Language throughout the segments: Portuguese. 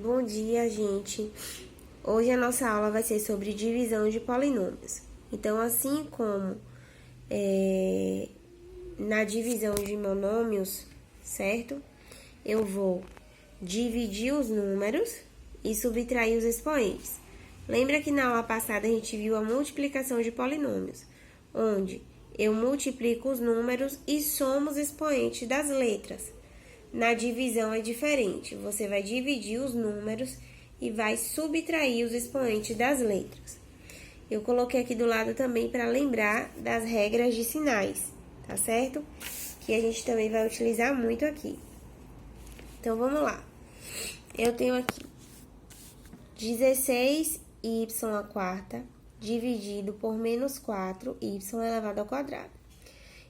Bom dia, gente. Hoje a nossa aula vai ser sobre divisão de polinômios. Então, assim como na divisão de monômios, certo? Eu vou dividir os números e subtrair os expoentes. Lembra que na aula passada a gente viu a multiplicação de polinômios, onde eu multiplico os números e somo os expoentes das letras. Na divisão é diferente, você vai dividir os números e vai subtrair os expoentes das letras. Eu coloquei aqui do lado também para lembrar das regras de sinais, tá certo? Que a gente também vai utilizar muito aqui. Então, vamos lá. Eu tenho aqui 16y à quarta dividido por menos 4y elevado ao quadrado.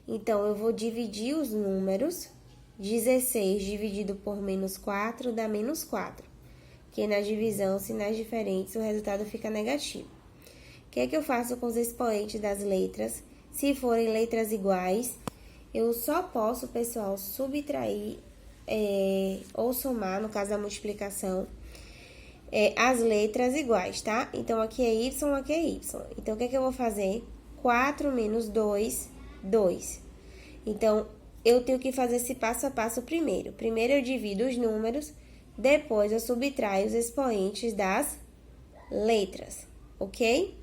Então, eu vou dividir os números. 16 dividido por menos 4 dá menos 4. Que na divisão, sinais diferentes, o resultado fica negativo. O que é que eu faço com os expoentes das letras? Se forem letras iguais, eu só posso, pessoal, subtrair ou somar, no caso da multiplicação, as letras iguais, tá? Então, aqui é y, aqui é y. Então, o que é que eu vou fazer? 4 menos 2, 2. Então, eu tenho que fazer esse passo a passo primeiro. Primeiro eu divido os números, depois eu subtraio os expoentes das letras, ok?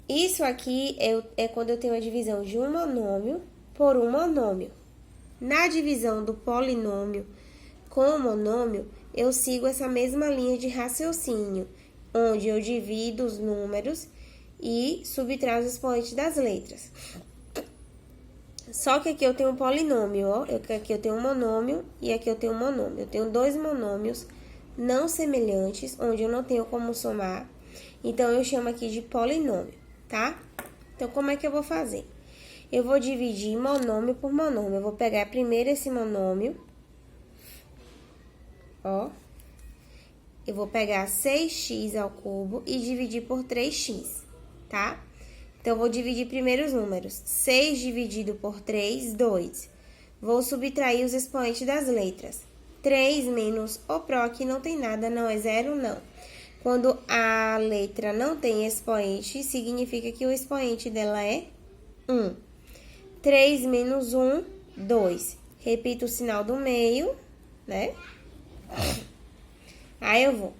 Isso aqui é quando eu tenho a divisão de um monômio por um monômio. Na divisão do polinômio com o monômio, eu sigo essa mesma linha de raciocínio, onde eu divido os números e subtraio os expoentes das letras. Só que aqui eu tenho um polinômio, ó. Aqui eu tenho um monômio e aqui eu tenho um monômio. Eu tenho dois monômios não semelhantes, onde eu não tenho como somar. Então, eu chamo aqui de polinômio, tá? Então, como é que eu vou fazer? Eu vou dividir monômio por monômio. Eu vou pegar primeiro esse monômio, ó. Eu vou pegar 6x ao cubo e dividir por 3x, tá? Então, eu vou dividir primeiro os números. 6 dividido por 3, 2. Vou subtrair os expoentes das letras. 3 menos o pró, aqui não tem nada, não é zero, não. Quando a letra não tem expoente, significa que o expoente dela é 1. 3 menos 1, 2. Repito o sinal do meio, né? Aí eu vou.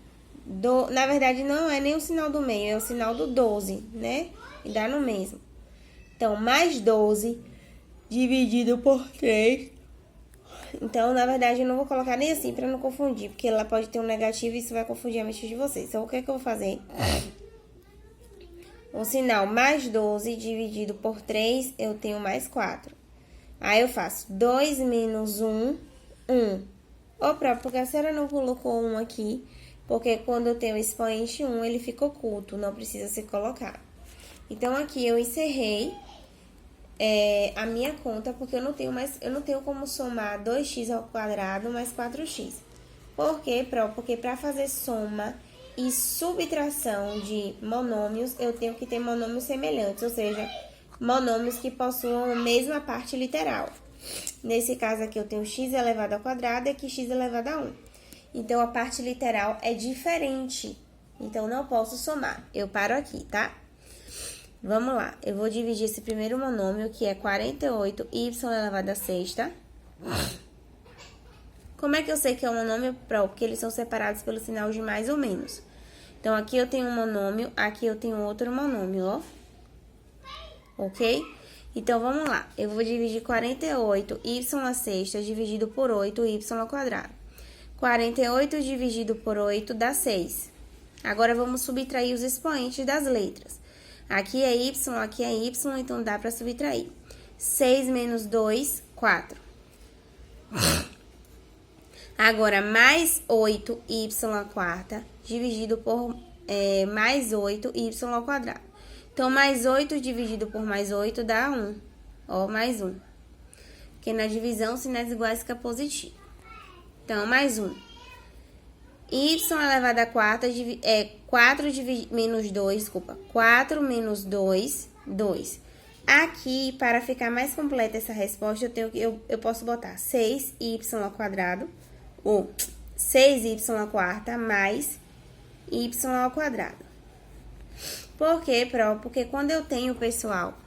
Na verdade, não é nem o sinal do meio, é o sinal do 12, né? E dá no mesmo. Então, mais 12 dividido por 3. Então, na verdade, eu não vou colocar nem assim pra não confundir, porque ela pode ter um negativo e isso vai confundir a mente de vocês. Então, o que é que eu vou fazer? O sinal mais 12 dividido por 3, eu tenho mais 4. Aí, eu faço 2 menos 1, 1. Opa, porque a senhora não colocou 1 aqui, porque quando eu tenho o expoente 1, ele fica oculto, não precisa ser colocado. Então, aqui eu encerrei a minha conta, porque eu não tenho como somar 2x ao quadrado mais 4x. Por quê? Porque para fazer soma e subtração de monômios, eu tenho que ter monômios semelhantes, ou seja, monômios que possuam a mesma parte literal. Nesse caso aqui, eu tenho x elevado ao quadrado e aqui x elevado a 1. Então, a parte literal é diferente. Então, não posso somar. Eu paro aqui, tá? Vamos lá. Eu vou dividir esse primeiro monômio, que é 48y elevado a sexta. Como é que eu sei que é um monômio? Porque eles são separados pelo sinal de mais ou menos. Então, aqui eu tenho um monômio, aqui eu tenho outro monômio, ó. Ok? Então, vamos lá. Eu vou dividir 48y à sexta dividido por 8y ao quadrado. 48 dividido por 8 dá 6. Agora, vamos subtrair os expoentes das letras. Aqui é y, então dá para subtrair. 6 menos 2, 4. Agora, mais 8y à quarta dividido por mais 8y ao quadrado. Então, mais 8 dividido por mais 8 dá 1. Ó, mais 1. Porque na divisão, sinais iguais fica positivo. Então, mais 1. Y elevado a quarta é 4 menos 2, desculpa. 4 menos 2, 2. Aqui, para ficar mais completa essa resposta, eu posso botar 6y ao quadrado, ou 6y à quarta mais y ao quadrado. Por quê, Pro? Porque quando eu tenho, pessoal,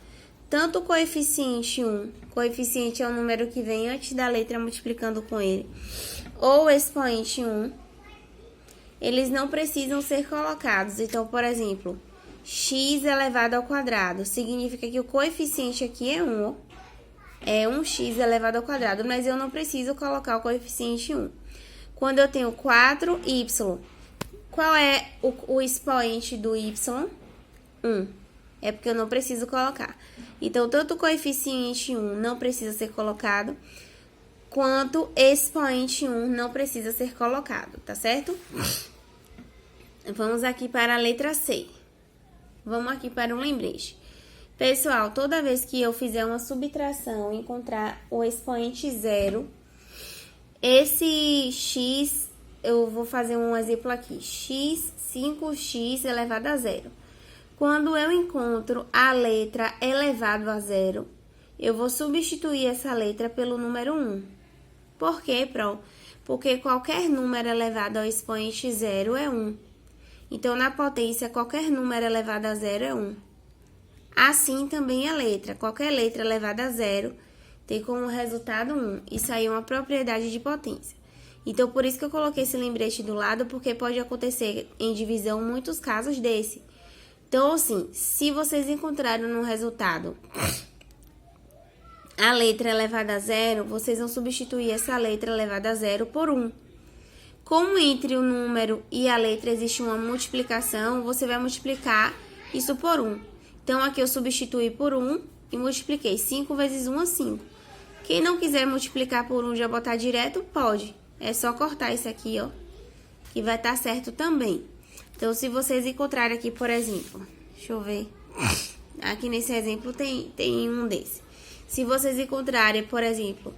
tanto o coeficiente 1, coeficiente é o número que vem antes da letra multiplicando com ele, ou o expoente 1, eles não precisam ser colocados. Então, por exemplo, x elevado ao quadrado significa que o coeficiente aqui é 1, é 1x elevado ao quadrado, mas eu não preciso colocar o coeficiente 1. Quando eu tenho 4y, qual é o expoente do y? 1. É porque eu não preciso colocar. Então, tanto o coeficiente 1 não precisa ser colocado, quanto expoente 1 não precisa ser colocado, tá certo? Vamos aqui para a letra C. Vamos aqui para um lembrete. Pessoal, toda vez que eu fizer uma subtração e encontrar o expoente 0, esse x, eu vou fazer um exemplo aqui, x, 5x elevado a 0. Quando eu encontro a letra elevado a 0, eu vou substituir essa letra pelo número 1. Por quê, Pro? Porque qualquer número elevado ao expoente 0 é 1. Então, na potência, qualquer número elevado a 0 é 1. Assim também a letra. Qualquer letra elevada a 0 tem como resultado 1. Isso aí é uma propriedade de potência. Então, por isso que eu coloquei esse lembrete do lado, porque pode acontecer em divisão muitos casos desse. Então, assim, se vocês encontraram no resultado a letra elevada a 0, vocês vão substituir essa letra elevada a 0 por 1. Como entre o número e a letra existe uma multiplicação, você vai multiplicar isso por 1. Então, aqui eu substituí por 1 e multipliquei. 5 vezes 1 é 5. Quem não quiser multiplicar por 1 e já botar direto, pode. É só cortar isso aqui, ó, que vai estar certo também. Então, se vocês encontrarem aqui, por exemplo, deixa eu ver. Aqui nesse exemplo tem um desse. Se vocês encontrarem, por exemplo,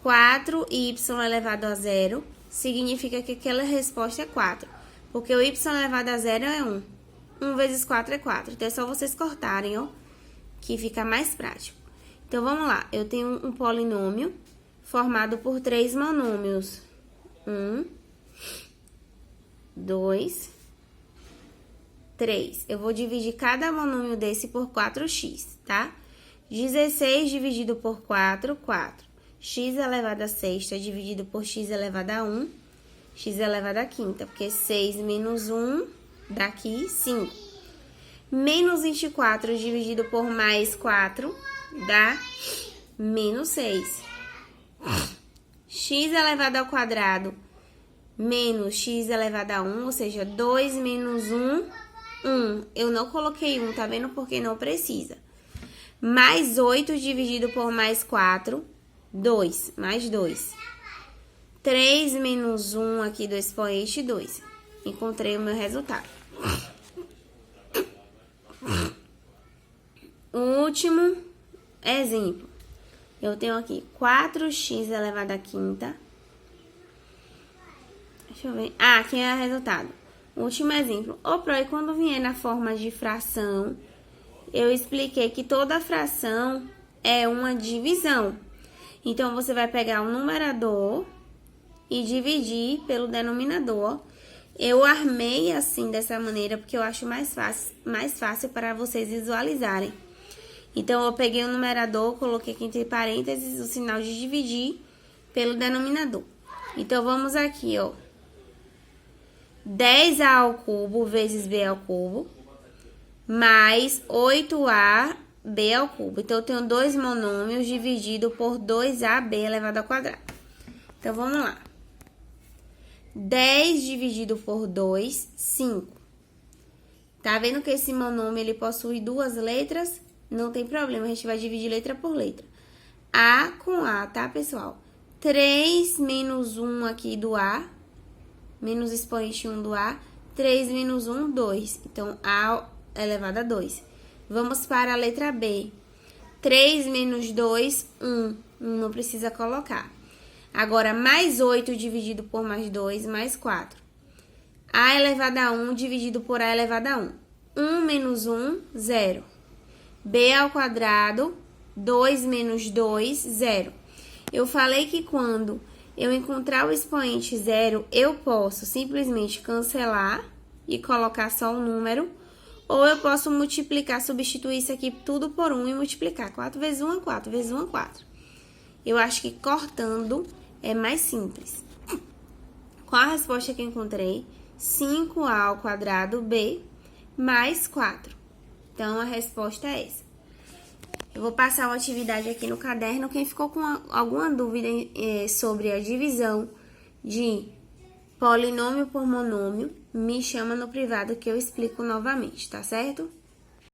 4y elevado a 0, significa que aquela resposta é 4. Porque o y elevado a 0 é 1. 1 vezes 4 é 4. Então, é só vocês cortarem, ó, que fica mais prático. Então, vamos lá. Eu tenho um polinômio formado por 3 monômios. 1, 2, 3. Eu vou dividir cada monômio desse por 4x, tá? 16 dividido por 4, 4. X elevado a sexta dividido por x elevado a 1, x elevado a quinta, porque 6 menos 1, daqui 5. Menos 24 dividido por mais 4, dá menos 6. X elevado ao quadrado menos x elevado a 1, ou seja, 2 menos 1, 1. Eu não coloquei 1, tá vendo? Porque não precisa. Mais 8 dividido por mais 4, 2. Mais 2. 3 menos 1 aqui do expoente, 2. Encontrei o meu resultado. O último exemplo. Eu tenho aqui 4x elevado à quinta. Deixa eu ver. Ah, aqui é o resultado. O último exemplo. Ô, Pro, e quando vier na forma de fração, eu expliquei que toda fração é uma divisão. Então, você vai pegar o numerador e dividir pelo denominador. Eu armei assim, dessa maneira, porque eu acho mais fácil para vocês visualizarem. Então, eu peguei o numerador, coloquei aqui entre parênteses o sinal de dividir pelo denominador. Então, vamos aqui, ó. 10a ao cubo vezes b ao cubo, mais 8ab ao cubo. Então, eu tenho dois monômios dividido por 2ab elevado ao quadrado. Então, vamos lá. 10 dividido por 2, 5. Tá vendo que esse monômio, ele possui duas letras? Não tem problema, a gente vai dividir letra por letra. A com A, tá, pessoal? 3 menos 1 aqui do A, menos expoente 1 do A. 3 menos 1, 2. Então, A elevado a 2. Vamos para a letra B. 3 menos 2, 1. Não precisa colocar. Agora, mais 8 dividido por mais 2, mais 4. A elevado a 1 dividido por A elevado a 1. 1 menos 1, 0. B ao quadrado, 2 menos 2, 0. Eu falei que quando eu encontrar o expoente zero, eu posso simplesmente cancelar e colocar só um número, ou eu posso multiplicar, substituir isso aqui tudo por 1 e multiplicar. 4 vezes 1 é 4, vezes 1 é 4. Eu acho que cortando é mais simples. Qual a resposta que eu encontrei? 5a ao quadrado b mais 4. Então, a resposta é essa. Eu vou passar uma atividade aqui no caderno. Quem ficou com alguma dúvida sobre a divisão de polinômio por monômio, me chama no privado que eu explico novamente, tá certo?